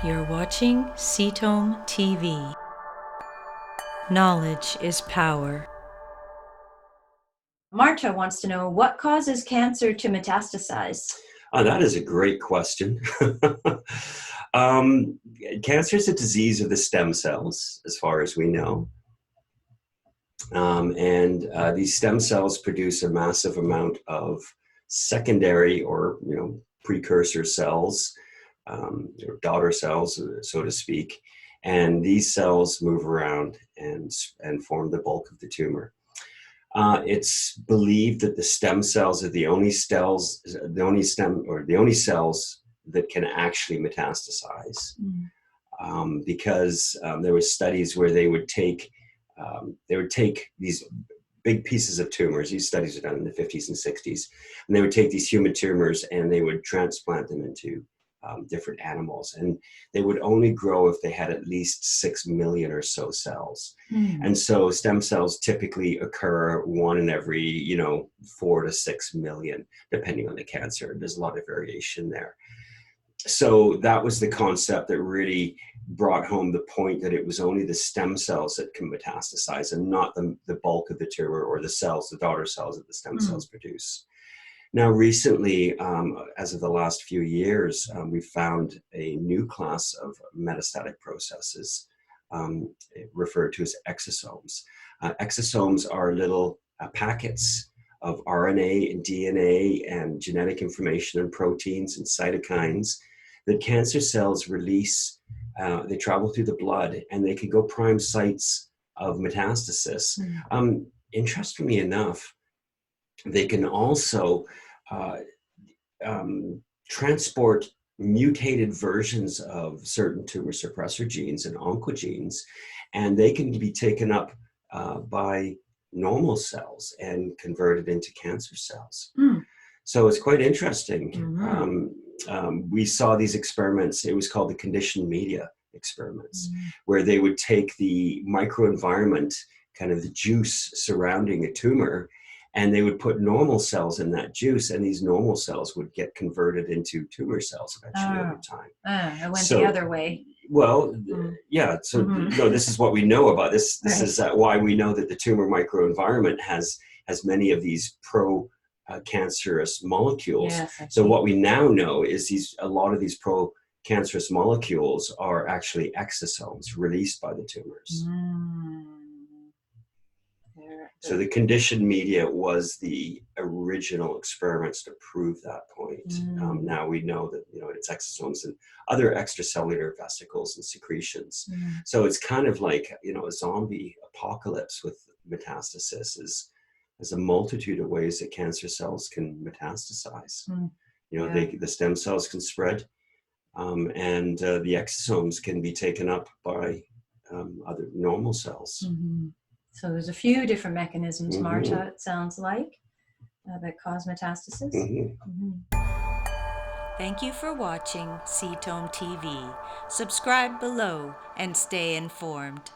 You're watching CTOM TV. Knowledge is power. Marta wants to know, what causes cancer to metastasize? That is a great question. Cancer is a disease of the stem cells, as far as we know. These stem cells produce a massive amount of secondary or precursor cells, or daughter cells, so to speak. And these cells move around and form the bulk of the tumor. It's believed that the stem cells are the only cells that can actually metastasize, because there were studies where they would take these big pieces of tumors. These studies were done in the 50s and 60s, and they would take these human tumors and they would transplant them into different animals, and they would only grow if they had at least 6 million or so cells. And so stem cells typically occur one in every 4 to 6 million, depending on the cancer. There's a lot of variation there. So that was the concept that really brought home the point that it was only the stem cells that can metastasize, and not the bulk of the tumor or the cells, the daughter cells that the stem cells produce. Now, recently, as of the last few years, we found a new class of metastatic processes referred to as exosomes. Exosomes are little packets of RNA and DNA and genetic information and proteins and cytokines that cancer cells release. They travel through the blood, and they can go prime sites of metastasis. Interestingly enough, they can also transport mutated versions of certain tumor suppressor genes and oncogenes, and they can be taken up by normal cells and converted into cancer cells. So it's quite interesting. We saw these experiments. It was called the conditioned media experiments, where they would take the microenvironment, kind of the juice surrounding a tumor, and they would put normal cells in that juice, and these normal cells would get converted into tumor cells eventually over time. It went the other way. Well, yeah. So this is what we know about this. This is why we know that the tumor microenvironment has many of these pro-cancerous molecules. So what we now know is a lot of these pro-cancerous molecules are actually exosomes released by the tumors. So the conditioned media was the original experiments to prove that point. Now we know that it's exosomes and other extracellular vesicles and secretions. So it's kind of like a zombie apocalypse with metastasis. There's a multitude of ways that cancer cells can metastasize. The stem cells can spread, and the exosomes can be taken up by other normal cells. So there's a few different mechanisms, Marta, it sounds like, that cause metastasis. Thank you for watching CTOM TV. Subscribe below and stay informed.